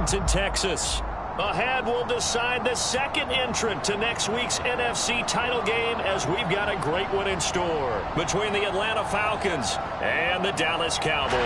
Arlington, Texas. Ahead, we'll decide the second entrant to next week's NFC title game as we've got a great one in store between the Atlanta Falcons and the Dallas Cowboys.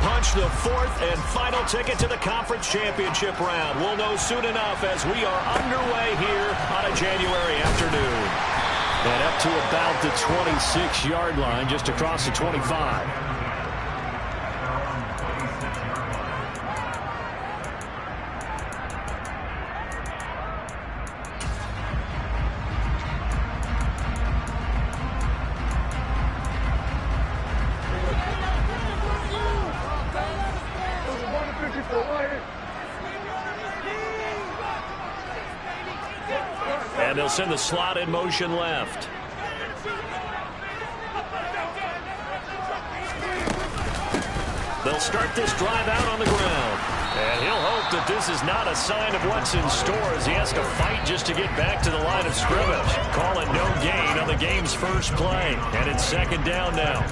Punch the fourth and final ticket to the conference championship round. We'll know soon enough as we are underway here on a January afternoon. And up to about the 26-yard line, just across the 25. And they'll send the slot in motion left. They'll start this drive out on the ground. And he'll hope that this is not a sign of what's in store as he has to fight just to get back to the line of scrimmage. Call it no gain on the game's first play. And it's second down now.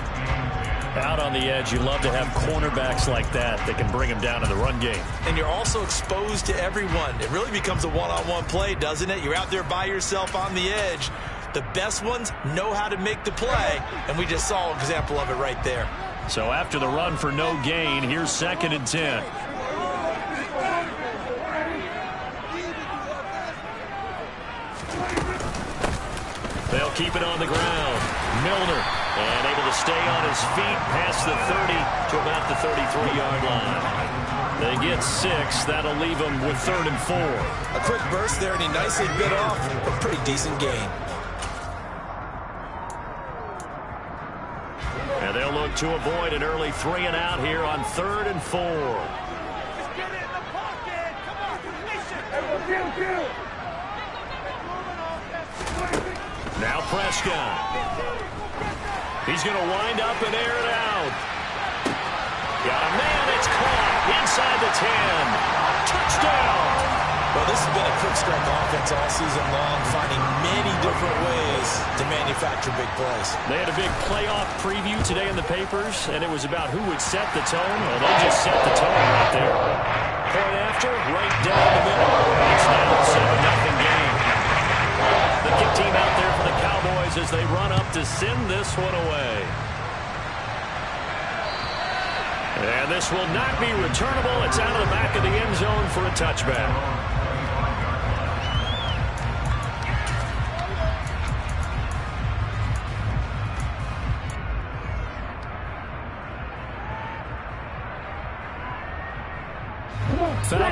Out on the edge, you love to have cornerbacks like that can bring him down in the run game. And you're also exposed to everyone. It really becomes a one-on-one play, doesn't it? You're out there by yourself on the edge. The best ones know how to make the play, and we just saw an example of it right there. So after the run for no gain, here's 2nd and 10. They'll keep it on the ground. Milner, and able to stay on his feet past the 30 to about the 33-yard line. They get 6. That'll leave them with 3rd and 4. A quick burst there, and he nicely bit off a pretty decent gain. And they'll look to avoid an early 3 and out here on 3rd and 4. Now Prescott. He's going to wind up and air it out. Got a man, it's caught inside the 10. Touchdown. Well, this has been a quick strike offense all season long, finding many different ways to manufacture big plays. They had a big playoff preview today in the papers, and it was about who would set the tone. Well, they just set the tone right there. Point after, right down the middle. It's now a 7-0 game. The kick team out there for the Cowboys as they run up to send this one away. And this will not be returnable. It's out of the back of the end zone for a touchback.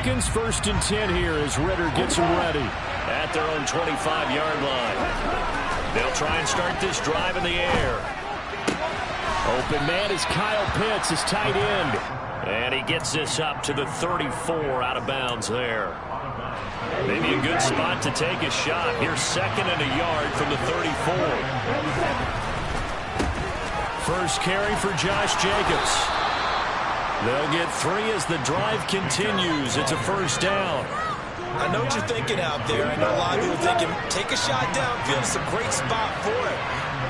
Falcons 1st and 10 here as Ritter gets them ready at their own 25-yard line. They'll try and start this drive in the air. Open man is Kyle Pitts, his tight end. And he gets this up to the 34 out of bounds there. Maybe a good spot to take a shot. Here's 2nd and a yard from the 34. First carry for Josh Jacobs. They'll get 3 as the drive continues. It's a 1st down. I know what you're thinking out there. I know a lot of people thinking, take a shot downfield. It's a great spot for it.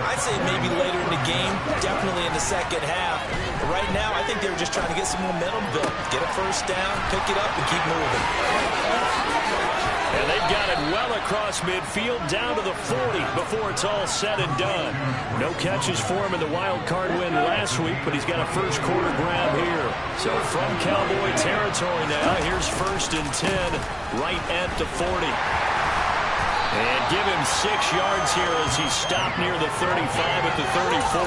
I'd say maybe later in the game, definitely in the second half. But right now, I think they were just trying to get some momentum built. Get a 1st down, pick it up, and keep moving. And they've got it well across midfield down to the 40 before it's all said and done. No catches for him in the wild card win last week, but he's got a first quarter grab here. So from Cowboy territory now, here's 1st and 10 right at the 40. And give him 6 yards here as he stopped near the 35 at the 34.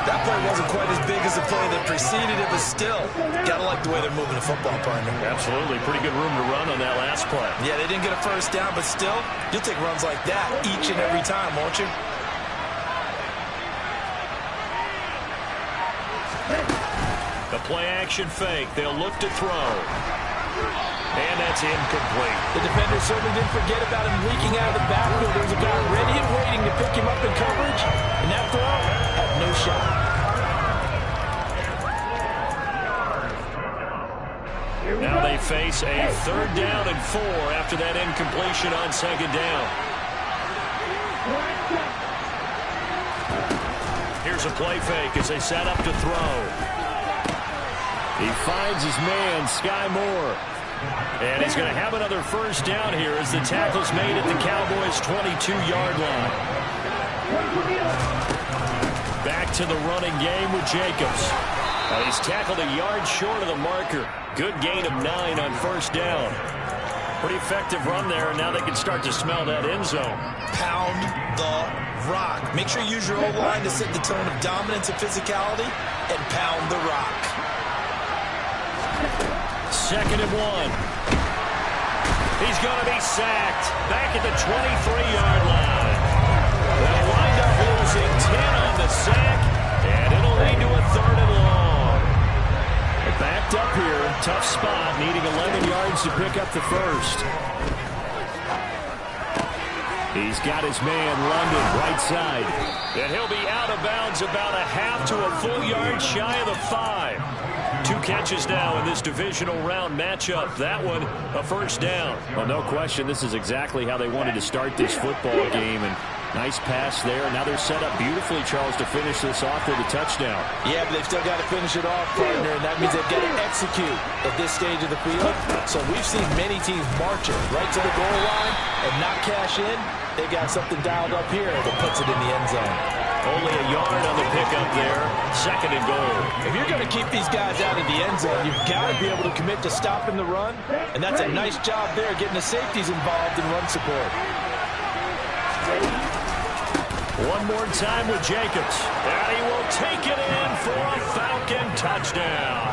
That play wasn't quite as big as the play that preceded it, but still, gotta like the way they're moving the football, partner. Absolutely. Pretty good room to run on that last play. Yeah, they didn't get a 1st down, but still, you'll take runs like that each and every time, won't you? The play action fake. They'll look to throw. And that's incomplete. The defender certainly didn't forget about him leaking out of the backfield. There was a guy ready and waiting to pick him up in coverage, and that throw had no shot. Now they face a 3rd down and 4 after that incompletion on 2nd down. Here's a play fake as they set up to throw. He finds his man, Sky Moore. And he's going to have another 1st down here as the tackle's made at the Cowboys' 22-yard line. Back to the running game with Jacobs. He's tackled a yard short of the marker. Good gain of 9 on 1st down. Pretty effective run there, and now they can start to smell that end zone. Pound the rock. Make sure you use your O-line to set the tone of dominance and physicality, and pound the rock. 2nd and 1. He's going to be sacked. Back at the 23-yard line. They'll wind up losing 10 on the sack, and it'll lead to a 3rd and long. They're backed up here. Tough spot, needing 11 yards to pick up the 1st. He's got his man, London, right side. And he'll be out of bounds about a half to a full yard shy of the 5. 2 catches now in this divisional round matchup. That one, a 1st down. Well, no question, this is exactly how they wanted to start this football game. And nice pass there. Now they're set up beautifully, Charles, to finish this off with a touchdown. Yeah, but they've still got to finish it off, partner, and that means they've got to execute at this stage of the field. So we've seen many teams marching right to the goal line and not cash in. They got something dialed up here that puts it in the end zone. Only a yard on the pickup there. 2nd and goal. If you're going to keep these guys out of the end zone, you've got to be able to commit to stopping the run, and that's a nice job there, getting the safeties involved in run support. One more time with Jacobs. And he will take it in for a Falcon touchdown.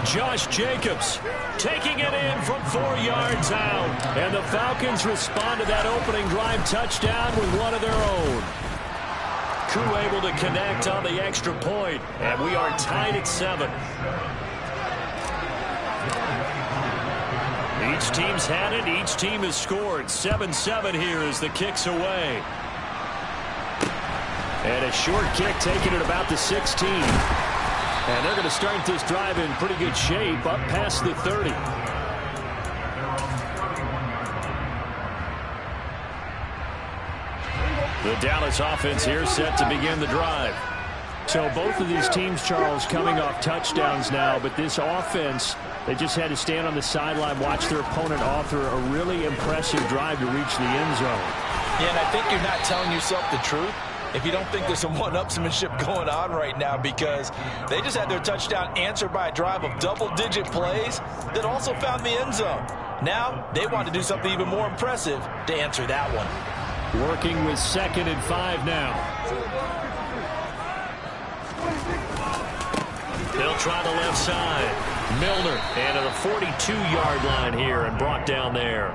Josh Jacobs taking it in from 4 yards out. And the Falcons respond to that opening drive touchdown with one of their own. Crew able to connect on the extra point. And we are tied at 7. Each team's had it. Each team has scored. 7-7 here as the kick's away. And a short kick taken at about the 16. And they're going to start this drive in pretty good shape up past the 30. The Dallas offense here set to begin the drive. So both of these teams, Charles, coming off touchdowns now, but this offense, they just had to stand on the sideline, watch their opponent author a really impressive drive to reach the end zone. Yeah, and I think you're not telling yourself the truth if you don't think there's some one-upsmanship going on right now, because they just had their touchdown answered by a drive of double-digit plays that also found the end zone. Now they want to do something even more impressive to answer that one. Working with 2nd and 5 now. They'll try the left side. Milner and at a 42-yard line here and brought down there.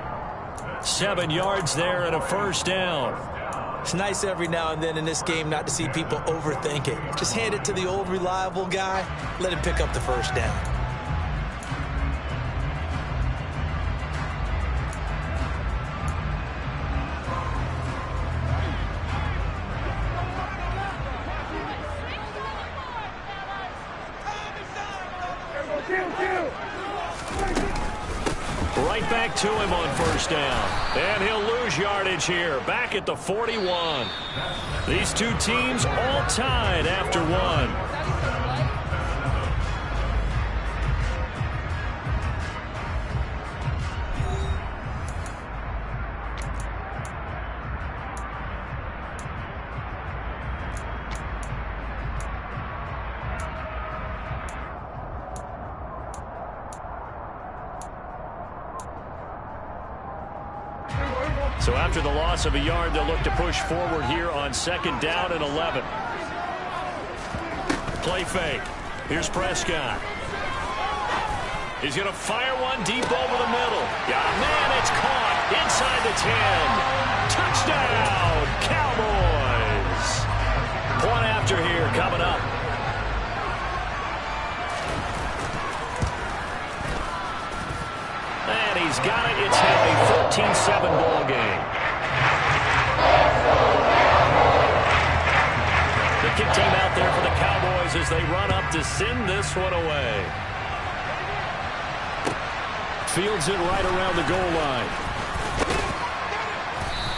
7 yards there and a 1st down. It's nice every now and then in this game not to see people overthink it. Just hand it to the old reliable guy. Let him pick up the 1st down. Right back to him on 1st down. And he'll lose yardage here. Back at the 41. These two teams all tied after 1. So after the loss of a yard, they'll look to push forward here on 2nd down and 11. Play fake. Here's Prescott. He's going to fire one deep over the middle. Yeah, man, it's caught inside the 10. Touchdown, Cowboys. Point after here coming up. And he's got it. It's now a 14-7 ball game. The kick team out there for the Cowboys as they run up to send this one away. Fields it right around the goal line.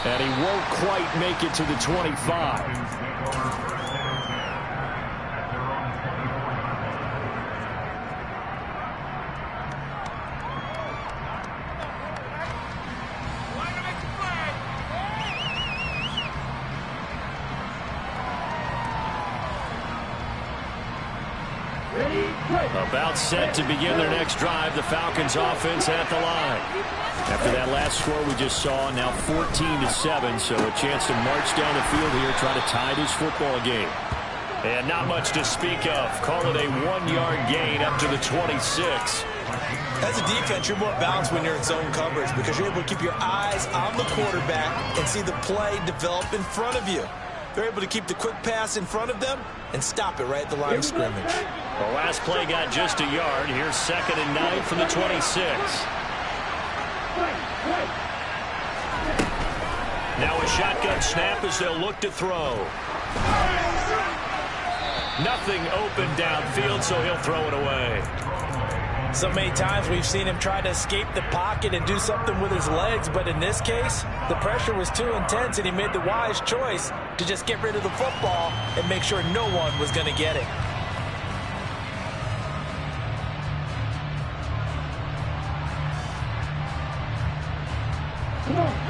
And he won't quite make it to the 25. About set to begin their next drive. The Falcons offense at the line. After that last score we just saw, now 14-7, so a chance to march down the field here, try to tie this football game. And not much to speak of. Call it a 1-yard gain up to the 26. As a defense, you're more balanced when you're in zone coverage because you're able to keep your eyes on the quarterback and see the play develop in front of you. They're able to keep the quick pass in front of them and stop it right at the line of scrimmage. The last play got just a yard. Here's 2nd and 9 from the 26. Now a shotgun snap as they'll look to throw. Nothing open downfield, so he'll throw it away. So many times we've seen him try to escape the pocket and do something with his legs, but in this case, the pressure was too intense and he made the wise choice to just get rid of the football and make sure no one was going to get it.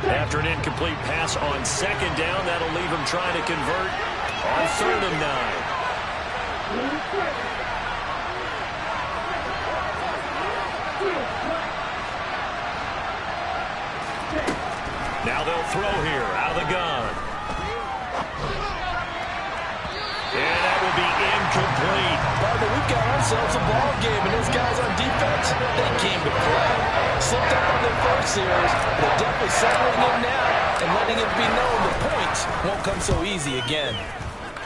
After an incomplete pass on 2nd down, that'll leave him trying to convert on 3rd and 9. Now they'll throw here out of the gun. And that will be incomplete. Partner, we've got ourselves a ball game, and those guys on defense, they came to play. Slipped up on their first series. They're definitely settling in now and letting it be known the points won't come so easy again.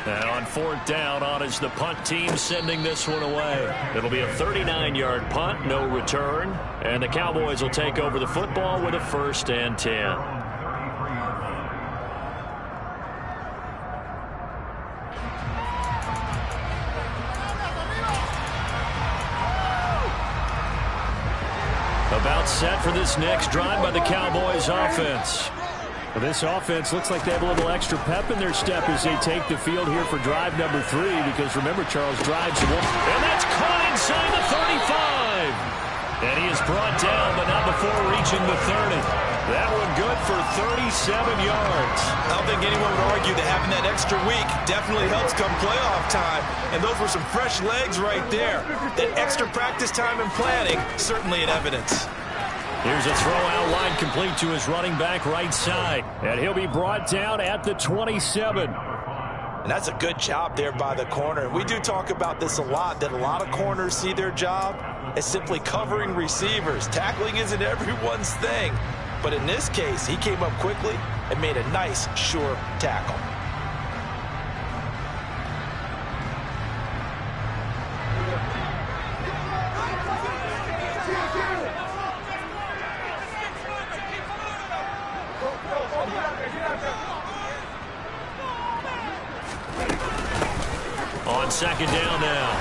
And on 4th down, on is the punt team sending this one away. It'll be a 39-yard punt, no return. And the Cowboys will take over the football with a 1st and 10. About set for this next drive by the Cowboys offense. Well, this offense looks like they have a little extra pep in their step as they take the field here for drive number 3, because remember, Charles, drives one. And that's caught inside the 35. And he is brought down, but not before reaching the 30. That one good for 37 yards. I don't think anyone would argue that having that extra week definitely helps come playoff time. And those were some fresh legs right there. That extra practice time and planning, certainly in evidence. Here's a throw out line complete to his running back right side. And he'll be brought down at the 27. And that's a good job there by the corner. We do talk about this a lot, that a lot of corners see their job as simply covering receivers. Tackling isn't everyone's thing. But in this case, he came up quickly and made a nice, sure tackle. On 2nd down now,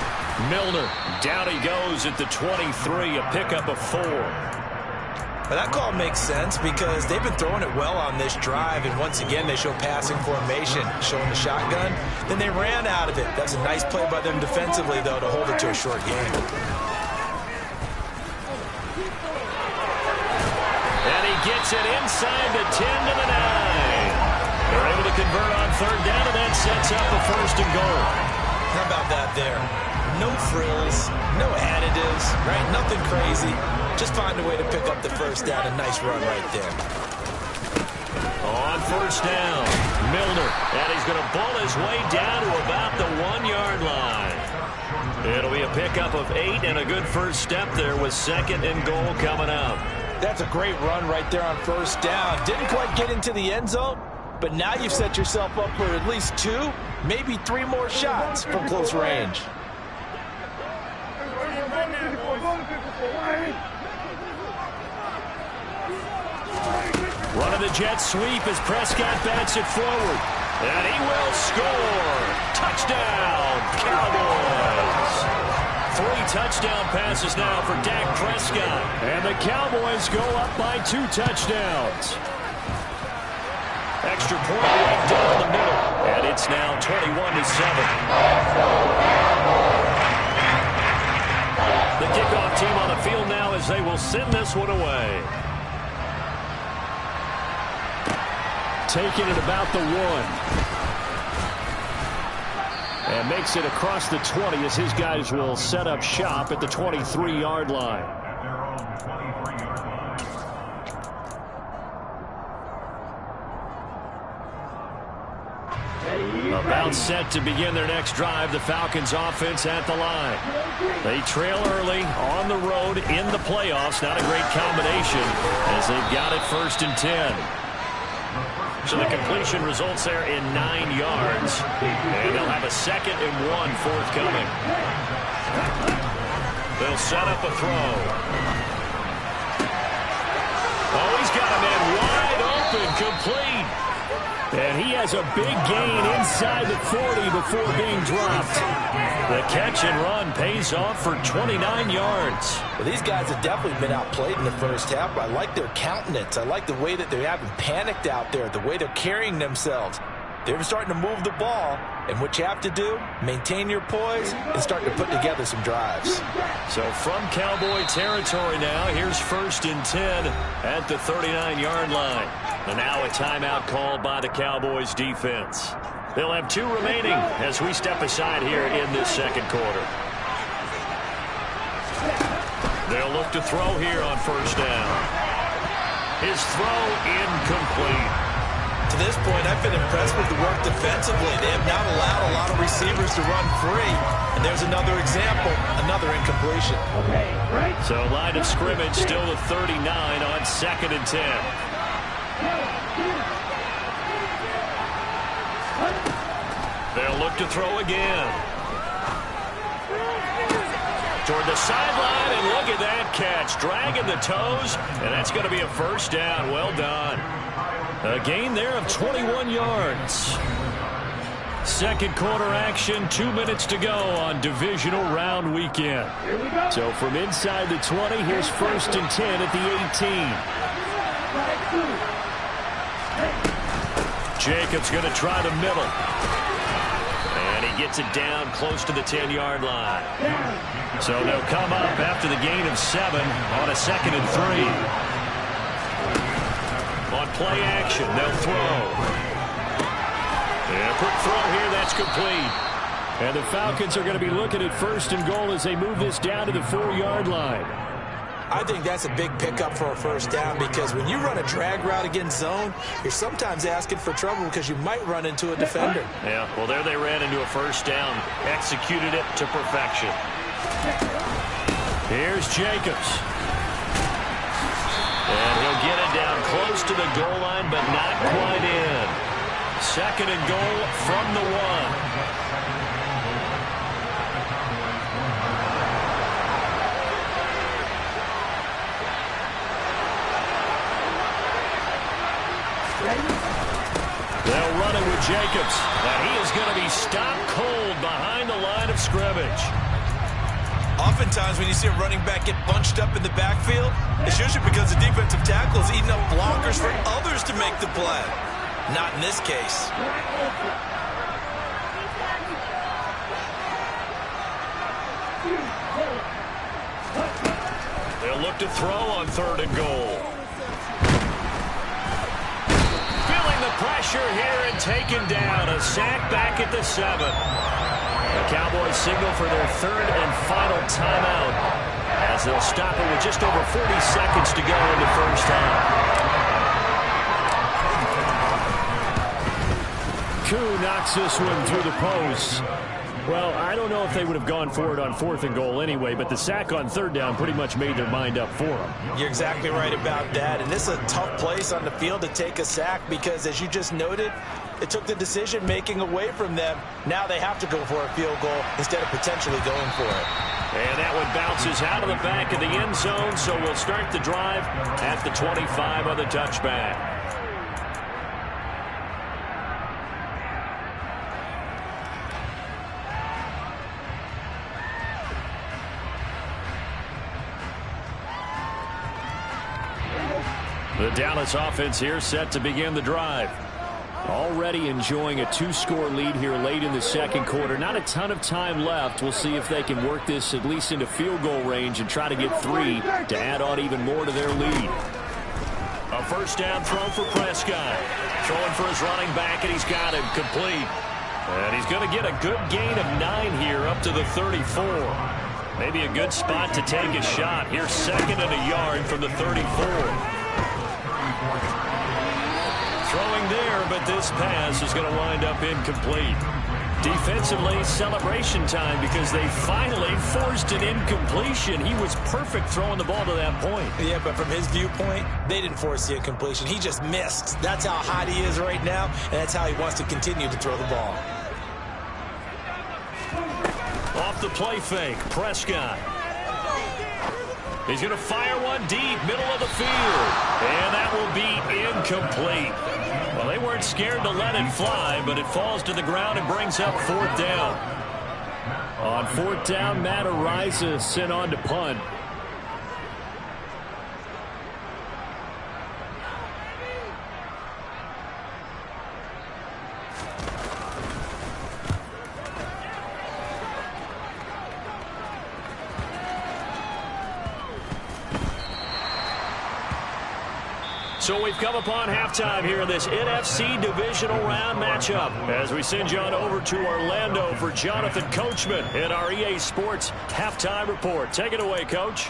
Milner, down he goes at the 23, a pickup of 4. Well, that call makes sense because they've been throwing it well on this drive, and once again they show passing formation, showing the shotgun. Then they ran out of it. That's a nice play by them defensively, though, to hold it to a short game. And he gets it inside the 10 to the 9. They're able to convert on 3rd down, and that sets up a 1st and goal. How about that there? No frills, no additives, right? Nothing crazy. Just find a way to pick up the 1st down. A nice run right there. On 1st down, Milner. And he's going to bull his way down to about the 1-yard line. It'll be a pickup of 8 and a good first step there with 2nd and goal coming up. That's a great run right there on 1st down. Didn't quite get into the end zone, but now you've set yourself up for at least 2, maybe 3 more shots from close range. Running the jet sweep as Prescott bats it forward. And he will score. Touchdown, Cowboys. 3 touchdown passes now for Dak Prescott. And the Cowboys go up by 2 touchdowns. Extra point right down the middle. And it's now 21-7. The kickoff team on the field now as they will send this one away. Taking it about the 1. And makes it across the 20 as his guys will set up shop at the 23-yard line. About set to begin their next drive, the Falcons offense at the line. They trail early on the road in the playoffs. Not a great combination as they've got it 1st and 10. So the completion results there in 9 yards. And they'll have a 2nd and 1 forthcoming. They'll set up a throw. Oh, he's got a man wide open, complete. And he has a big gain inside the 40 before being dropped. The catch and run pays off for 29 yards. Well, these guys have definitely been outplayed in the first half. I like their countenance. I like the way that they haven't panicked out there, the way they're carrying themselves. They're starting to move the ball, and what you have to do, maintain your poise and start to put together some drives. So from Cowboy territory now, here's 1st and 10 at the 39-yard line. And now a timeout called by the Cowboys defense. They'll have 2 remaining as we step aside here in this 2nd quarter. They'll look to throw here on 1st down. His throw incomplete. To this point, I've been impressed with the work defensively. They have not allowed a lot of receivers to run free. And there's another example, another incompletion. So line of scrimmage still to 39 on 2nd and 10. They'll look to throw again. Toward the sideline, and look at that catch. Dragging the toes, and that's going to be a 1st down. Well done. A gain there of 21 yards. 2nd quarter action, 2 minutes to go on divisional round weekend. So from inside the 20, here's 1st and 10 at the 18. Jacobs going to try the middle. And he gets it down close to the 10-yard line. So they'll come up after the gain of 7 on a 2nd and 3. On play action, they'll throw. And a quick throw here, that's complete. And the Falcons are going to be looking at 1st and goal as they move this down to the 4-yard line. I think that's a big pickup for a 1st down because when you run a drag route against zone, you're sometimes asking for trouble because you might run into a defender. Yeah, well, there they ran into a 1st down. Executed it to perfection. Here's Jacobs. And he'll get it down close to the goal line, but not quite in. 2nd and goal from the 1. They'll run it with Jacobs. And he is going to be stopped cold behind the line of scrimmage. Oftentimes when you see a running back get bunched up in the backfield, it's usually because the defensive tackle is eating up blockers for others to make the play. Not in this case. They'll look to throw on 3rd and goal. Feeling the pressure here and taken down. A sack back at the 7. The Cowboys signal for their 3rd and final timeout as they'll stop it with just over 40 seconds to go in the 1st half. Koo knocks this one through the post. Well, I don't know if they would have gone for it on 4th and goal anyway, but the sack on 3rd down pretty much made their mind up for them. You're exactly right about that, and this is a tough place on the field to take a sack because, as you just noted, it took the decision-making away from them. Now they have to go for a field goal instead of potentially going for it. And that one bounces out of the back of the end zone, so we'll start the drive at the 25 on the touchback. The Dallas offense here set to begin the drive. Already enjoying a 2-score lead here late in the second quarter. Not a ton of time left. We'll see if they can work this at least into field goal range and try to get 3 to add on even more to their lead. A first down throw for Prescott. Throwing for his running back, and he's got him complete. And he's going to get a good gain of 9 here up to the 34. Maybe a good spot to take a shot. Here's 2nd and a yard from the 34. Throwing there, but this pass is going to wind up incomplete. Defensively, celebration time because they finally forced an incompletion. He was perfect throwing the ball to that point. Yeah, but from his viewpoint, they didn't force the incompletion. He just missed. That's how hot he is right now, and that's how he wants to continue to throw the ball. Off the play fake, Prescott. He's going to fire one deep, middle of the field. And that will be incomplete. Well, they weren't scared to let it fly, but it falls to the ground and brings up 4th down. On 4th down, Matt Ariza sent on to punt. So we've come upon halftime here in this NFC divisional round matchup as we send you on over to Orlando for Jonathan Coachman in our EA Sports halftime report. Take it away, Coach.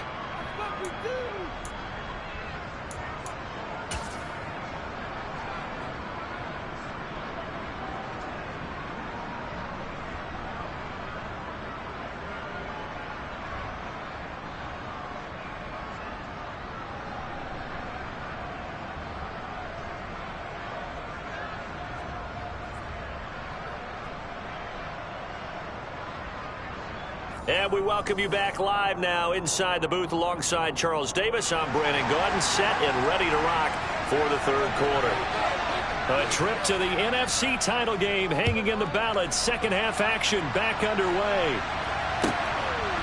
And we welcome you back live now inside the booth alongside Charles Davis. I'm Brandon Gaudin, set and ready to rock for the 3rd quarter. A trip to the NFC title game hanging in the balance. Second half action back underway.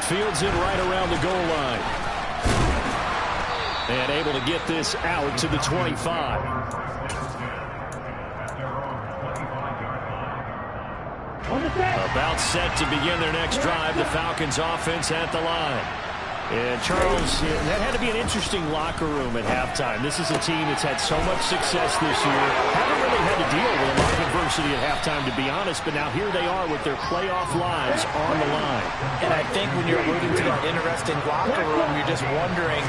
Fields in right around the goal line. And able to get this out to the 25. About set to begin their next drive. The Falcons offense at the line. And Charles, that had to be an interesting locker room at halftime. This is a team that's had so much success this year. Haven't really had to deal with a lot of adversity at halftime, to be honest, but now here they are with their playoff lives on the line. And I think when you're alluding to that interesting locker room, you're just wondering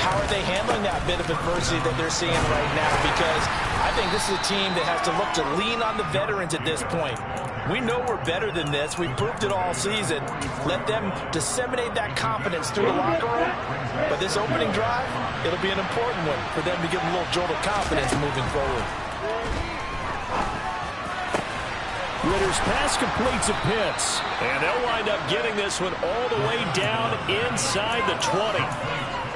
how are they handling that bit of adversity that they're seeing right now, because I think this is a team that has to look to lean on the veterans at this point. We know we're better than this. We've proved it all season. Let them disseminate that confidence through the locker room. But this opening drive, it'll be an important one for them to give them a little jolt of confidence moving forward. Ritter's pass completes at Pitts. And they'll wind up getting this one all the way down inside the 20.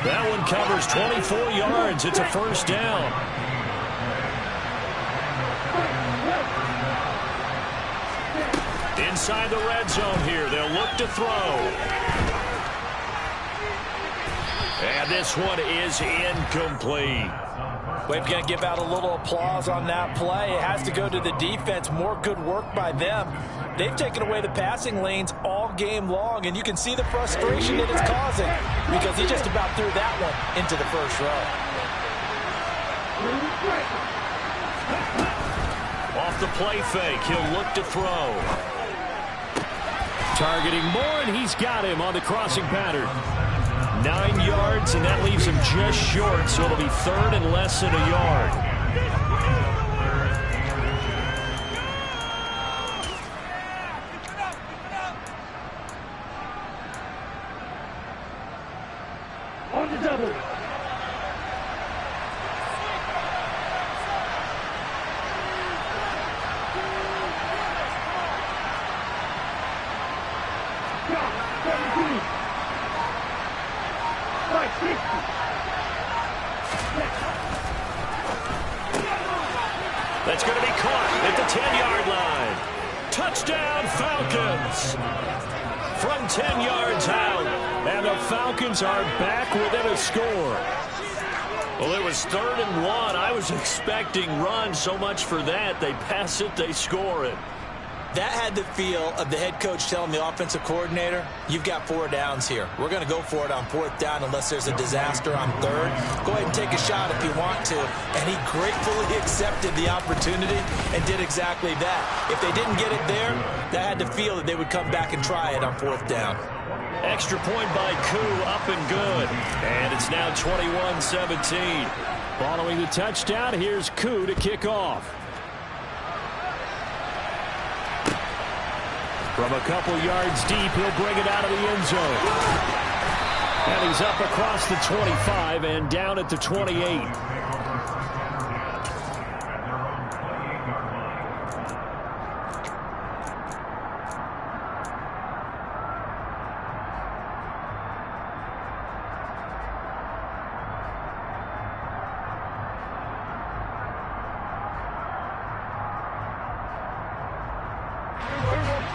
That one covers 24 yards. It's a first down. Inside the red zone here. They'll look to throw. And this one is incomplete. We're going to give out a little applause on that play. It has to go to the defense. More good work by them. They've taken away the passing lanes all game long, and you can see the frustration that it's causing because he just about threw that one into the first row. Off the play fake, he'll look to throw. Targeting Moore, and he's got him on the crossing pattern. 9 yards, and that leaves him just short, so it'll be 3rd and less than a yard. On the double. That's going to be caught at the 10-yard line. Touchdown, Falcons. From 10 yards out. And the Falcons are back within a score. Well, it was 3rd and 1. I was expecting runs. So much for that. They pass it, they score it. That had the feel of the head coach telling the offensive coordinator, you've got 4 downs here. We're going to go for it on 4th down unless there's a disaster on 3rd. Go ahead and take a shot if you want to. And he gratefully accepted the opportunity and did exactly that. If they didn't get it there, that had the feel that they would come back and try it on 4th down. Extra point by Koo, up and good. And it's now 21-17. Following the touchdown, here's Koo to kick off. From a couple yards deep, he'll bring it out of the end zone. And he's up across the 25 and down at the 28.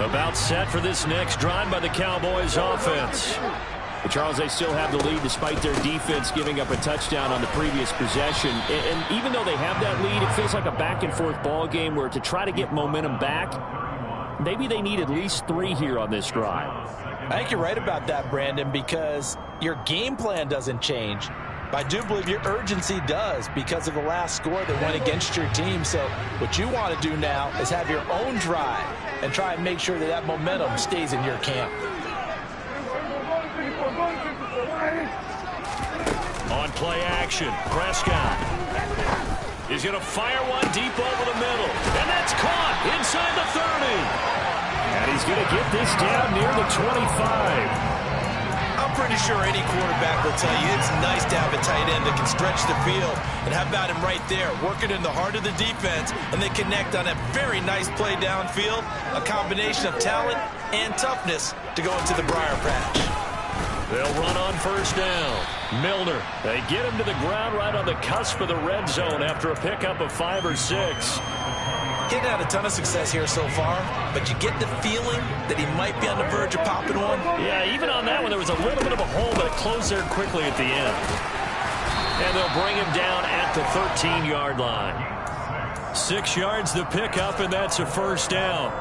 About set for this next drive by the Cowboys offense. But Charles, they still have the lead despite their defense giving up a touchdown on the previous possession. And even though they have that lead, it feels like a back-and-forth ball game where to try to get momentum back, maybe they need at least 3 here on this drive. I think you're right about that, Brandon, because your game plan doesn't change. But I do believe your urgency does because of the last score that went against your team. So what you want to do now is have your own drive and try and make sure that that momentum stays in your camp. On play action, Prescott is going to fire one deep over the middle. And that's caught inside the 30. And he's going to get this down near the 25. I'm pretty sure any quarterback will tell you it's nice to have a tight end that can stretch the field. And how about him right there, working in the heart of the defense, and they connect on a very nice play downfield, a combination of talent and toughness to go into the briar patch. They'll run on 1st down. Milner, they get him to the ground right on the cusp of the red zone after a pickup of 5 or 6. He's had a ton of success here so far, but you get the feeling that he might be on the verge of popping one. Yeah, even on that one, there was a little bit of a hole, but it closed there quickly at the end. And they'll bring him down at the 13-yard line. 6 yards the pickup, and that's a 1st down.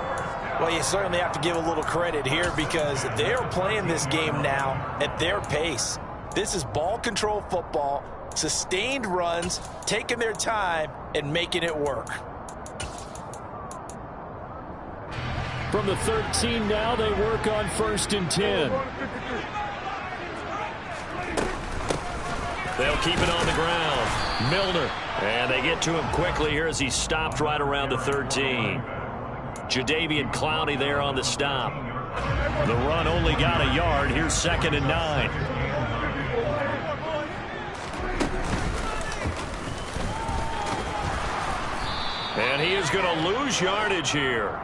Well, you certainly have to give a little credit here because they're playing this game now at their pace. This is ball control football, sustained runs, taking their time, and making it work. From the 13 now, they work on 1st and 10. They'll keep it on the ground. Milner. And they get to him quickly here as he stopped right around the 13. Jadeveon Clowney there on the stop. The run only got a yard. Here's 2nd and 9. And he is going to lose yardage here.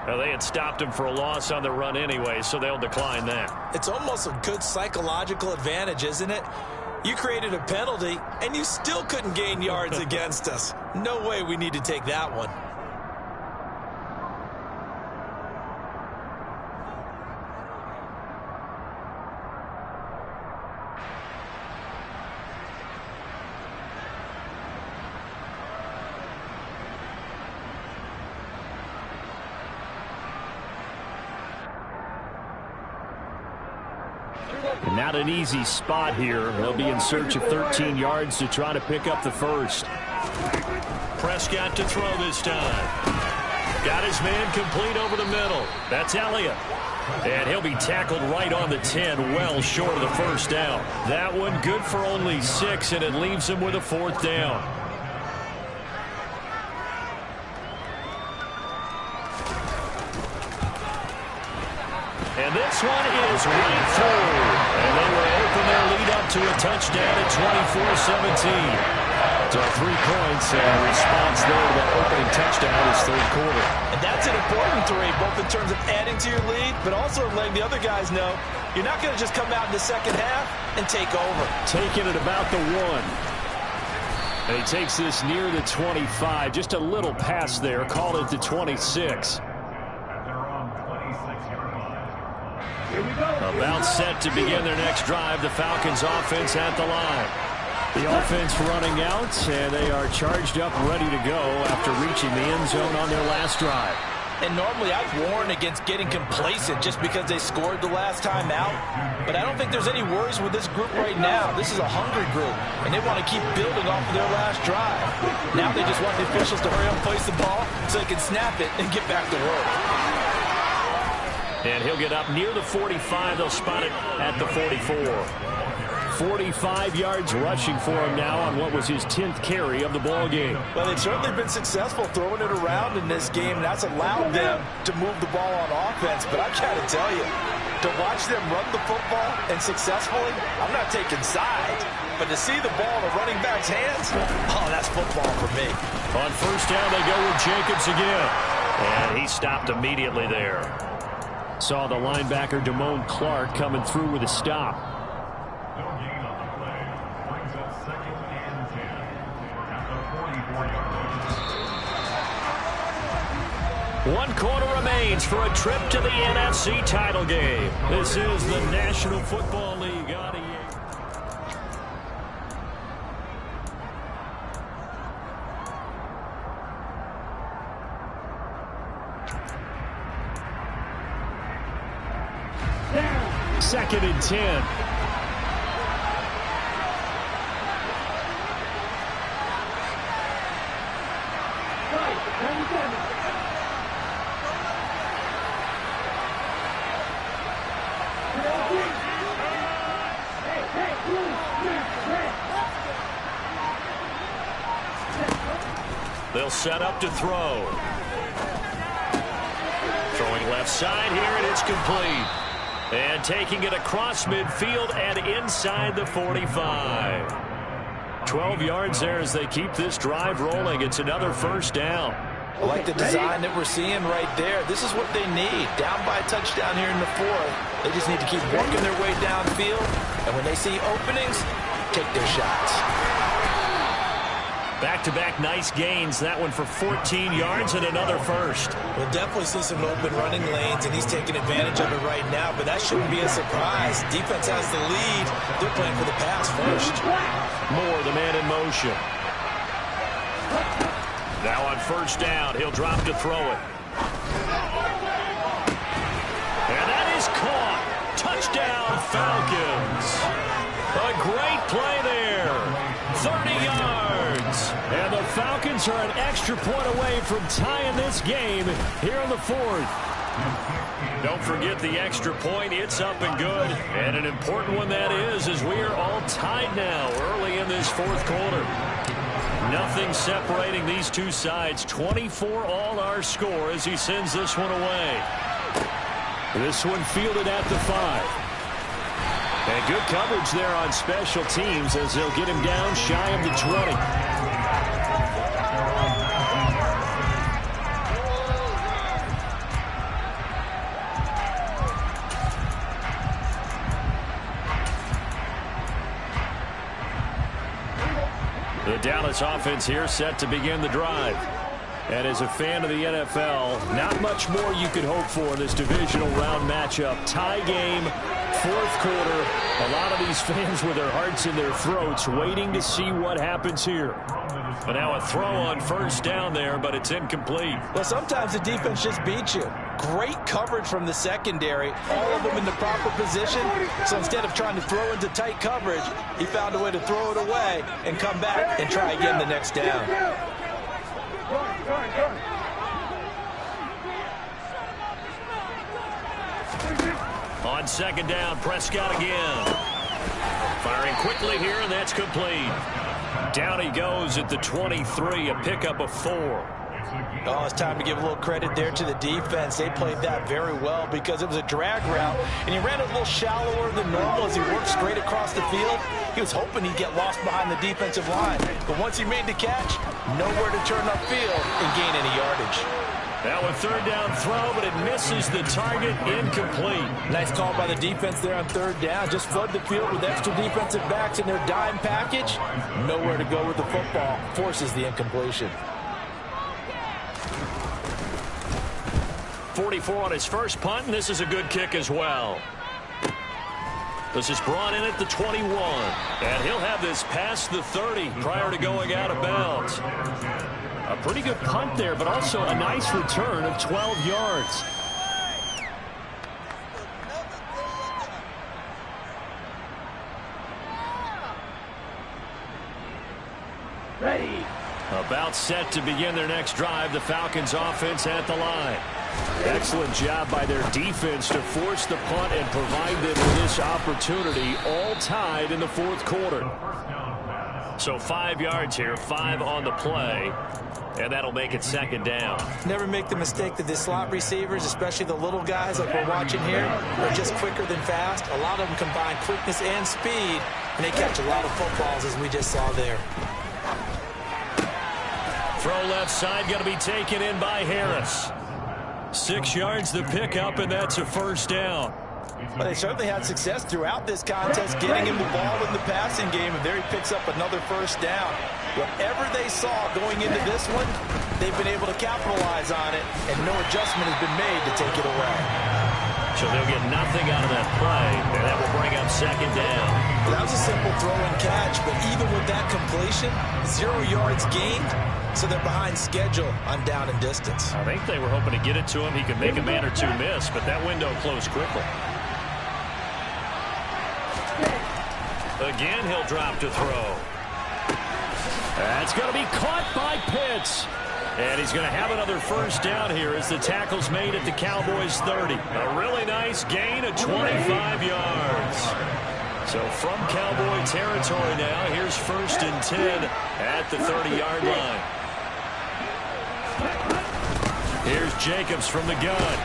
Well, they had stopped him for a loss on the run anyway, so they'll decline that. It's almost a good psychological advantage, isn't it? You created a penalty, and you still couldn't gain yards against us. No way we need to take that one. And not an easy spot here. They'll be in search of 13 yards to try to pick up the 1st. Prescott to throw this time. Got his man complete over the middle. That's Elliott. And he'll be tackled right on the 10, well short of the 1st down. That one good for only 6, and it leaves him with a 4th down. And this one is right through. And they will open their lead up to a touchdown at 24-17. So 3 points and response there to that opening touchdown is 3rd quarter. And that's an important 3, both in terms of adding to your lead, but also letting the other guys know you're not going to just come out in the 2nd half and take over. Taking it about the 1. And he takes this near the 25. Just a little pass there. Call it the 26. A set to begin their next drive. The Falcons offense at the line. The offense running out, and they are charged up, ready to go after reaching the end zone on their last drive. And normally I've warned against getting complacent just because they scored the last time out. But I don't think there's any worries with this group right now. This is a hungry group, and they want to keep building off of their last drive. Now they just want the officials to hurry up and place the ball so they can snap it and get back to work. And he'll get up near the 45. They'll spot it at the 44. 45 yards rushing for him now on what was his 10th carry of the ball game. Well, they've certainly been successful throwing it around in this game. That's allowed them to move the ball on offense. But I've got to tell you, to watch them run the football and successfully, I'm not taking sides. But to see the ball in a running back's hands, oh, that's football for me. On first down, they go with Jacobs again. And he stopped immediately there. Saw the linebacker, Damone Clark, coming through with a stop. One quarter remains for a trip to the NFC title game. This is the National Football League on EA. Second and 10. They'll set up to throw. Throwing left side here, and it's complete. And taking it across midfield and inside the 45. 12 yards there as they keep this drive rolling. It's another first down. I like the design that we're seeing right there. This is what they need. Down by a touchdown here in the fourth. They just need to keep working their way downfield. And when they see openings, take their shots. Back-to-back nice gains. That one for 14 yards and another first. We'll definitely see some open running lanes, and he's taking advantage of it right now, but that shouldn't be a surprise. Defense has the lead. They're playing for the pass first. Moore, the man in motion. Now on first down, he'll drop to throw it. And that is caught. Touchdown, Falcons. A great play there. 30 yards. And the Falcons are an extra point away from tying this game here in the fourth. Don't forget the extra point. It's up and good. And an important one that is, as we are all tied now early in this fourth quarter. Nothing separating these two sides. 24 all our score as he sends this one away. This one fielded at the 5. And good coverage there on special teams as they'll get him down shy of the 20. The Dallas offense here set to begin the drive. And as a fan of the NFL, not much more you could hope for in this divisional round matchup. Tie game, fourth quarter. A lot of these fans with their hearts in their throats waiting to see what happens here. But now a throw on first down there, but it's incomplete. Well, sometimes the defense just beats you. Great coverage from the secondary. All of them in the proper position. So instead of trying to throw into tight coverage, he found a way to throw it away and come back and try again the next down. On second down, Prescott again. Firing quickly here, and that's complete. Down he goes at the 23, a pickup of 4. Oh, it's time to give a little credit there to the defense. They played that very well because it was a drag route, and he ran a little shallower than normal as he worked straight across the field. He was hoping he'd get lost behind the defensive line, but once he made the catch, nowhere to turn upfield and gain any yardage. Now a third down throw, but it misses the target, incomplete. Nice call by the defense there on third down. Just flood the field with extra defensive backs in their dime package. Nowhere to go with the football. Forces the incompletion. 44 on his first punt, and this is a good kick as well. This is brought in at the 21. And he'll have this past the 30 prior to going out of bounds. A pretty good punt there, but also a nice return of 12 yards. Ready. About set to begin their next drive. The Falcons offense at the line. Excellent job by their defense to force the punt and provide them with this opportunity, all tied in the fourth quarter. So 5 yards here, 5 on the play, and that'll make it second down. Never make the mistake that the slot receivers, especially the little guys like we're watching here, are just quicker than fast. A lot of them combine quickness and speed, and they catch a lot of footballs, as we just saw there. Throw left side, going to be taken in by Harris. 6 yards the pickup, and that's a first down. Well, they certainly had success throughout this contest, getting him the ball in the passing game, and there he picks up another first down. Whatever they saw going into this one, they've been able to capitalize on it, and no adjustment has been made to take it away. So they'll get nothing out of that play, and that will bring up second down. That was a simple throw and catch, but even with that completion, 0 yards gained, so they're behind schedule on down and distance. I think they were hoping to get it to him. He could make a man or two miss, but that window closed quickly. Again, he'll drop to throw. That's going to be caught by Pitts. And he's going to have another first down here as the tackle's made at the Cowboys' 30. A really nice gain of 25 yards. So from Cowboy territory now, here's 1st and 10 at the 30-yard line. Here's Jacobs from the gun.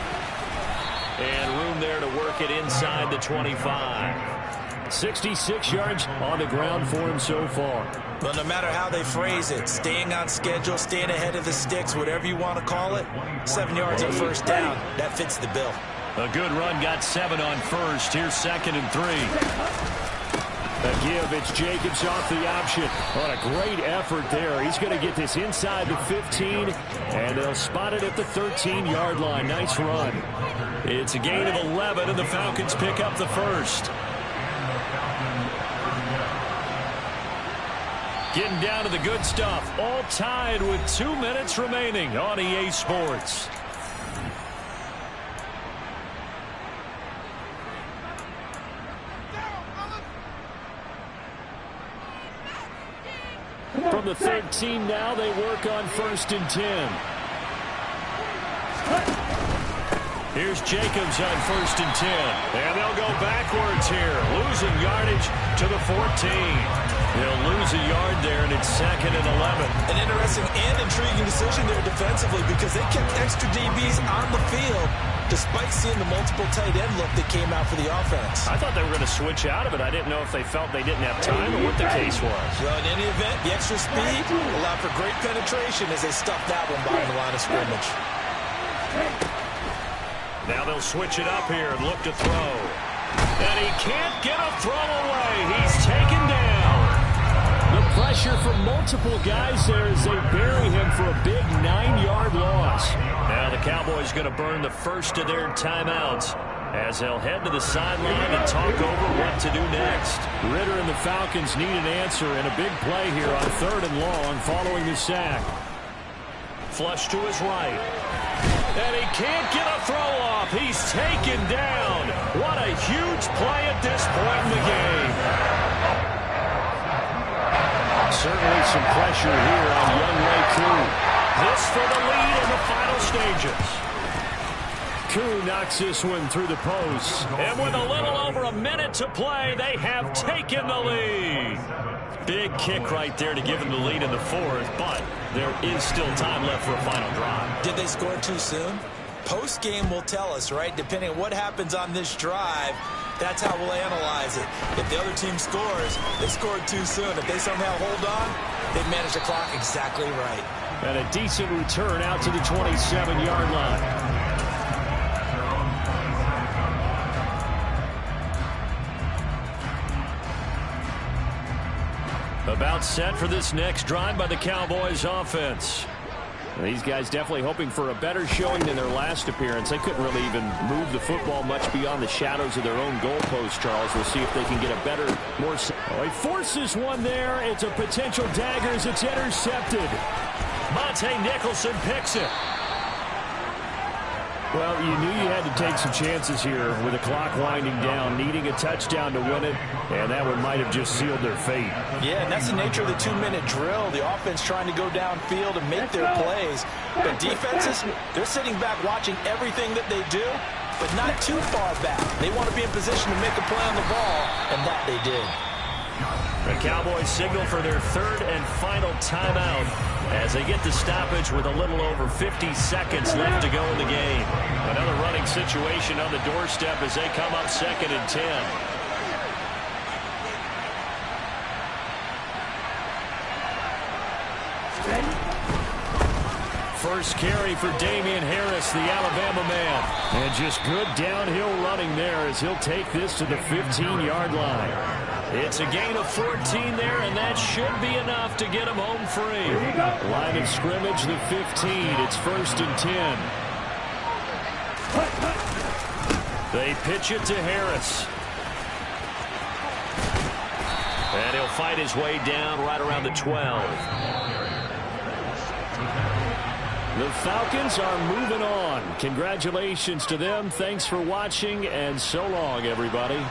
And room there to work it inside the 25. 66 yards on the ground for him so far. Well, no matter how they phrase it, staying on schedule, staying ahead of the sticks, whatever you want to call it, 7 yards on first down, that fits the bill. A good run, got 7 on first. Here's 2nd and 3. A give, it's Jacobs off the option. What a great effort there. He's going to get this inside the 15, and they'll spot it at the 13-yard line. Nice run. It's a gain of 11, and the Falcons pick up the first. Getting down to the good stuff. All tied with 2 minutes remaining on EA Sports. From the 13 now, they work on 1st and 10. Here's Jacobs on 1st and 10. And they'll go backwards here, losing yardage to the 14. They'll lose a yard there, and it's 2nd and 11. An interesting and intriguing decision there defensively because they kept extra DBs on the field despite seeing the multiple tight end look that came out for the offense. I thought they were going to switch out of it. I didn't know if they felt they didn't have time or what the case was. Well, in any event, the extra speed allowed for great penetration as they stuffed that one by the line of scrimmage. Now they'll switch it up here and look to throw. And he can't get a throw away. He's taken down. The pressure from multiple guys there as they bury him for a big 9-yard loss. Now the Cowboys going to burn the first of their timeouts as they'll head to the sideline and talk over what to do next. Ritter and the Falcons need an answer and a big play here on 3rd and long following the sack. Flush to his right. And he can't get a throw off. He's taken down. What a huge play at this point in the game. Certainly some pressure here on young Ray Koo. This for the lead in the final stages. Koo knocks this one through the post. And with a little over a minute to play, they have taken the lead. Big kick right there to give them the lead in the 4th, but there is still time left for a final drive. Did they score too soon? Post-game will tell us, right? Depending on what happens on this drive, that's how we'll analyze it. If the other team scores, they scored too soon. If they somehow hold on, they've managed the clock exactly right. And a decent return out to the 27-yard line. About set for this next drive by the Cowboys offense. These guys definitely hoping for a better showing than their last appearance. They couldn't really even move the football much beyond the shadows of their own goalpost, Charles. We'll see if they can get a better, more... Oh, he forces one there. It's a potential dagger as it's intercepted. Monte Nicholson picks it. Well, you knew you had to take some chances here with the clock winding down, needing a touchdown to win it, and that one might have just sealed their fate. Yeah, and that's the nature of the 2-minute drill. The offense trying to go downfield and make their plays. But defenses, they're sitting back watching everything that they do, but not too far back. They want to be in position to make a play on the ball, and that they did. The Cowboys signal for their third and final timeout as they get the stoppage with a little over 50 seconds left to go in the game. Another running situation on the doorstep as they come up 2nd and 10. First carry for Damian Harris, the Alabama man. And just good downhill running there as he'll take this to the 15-yard line. It's a gain of 14 there, and that should be enough to get him home free. Line of scrimmage, the 15. It's 1st and 10. They pitch it to Harris. And he'll fight his way down right around the 12. The Falcons are moving on. Congratulations to them. Thanks for watching, and so long, everybody.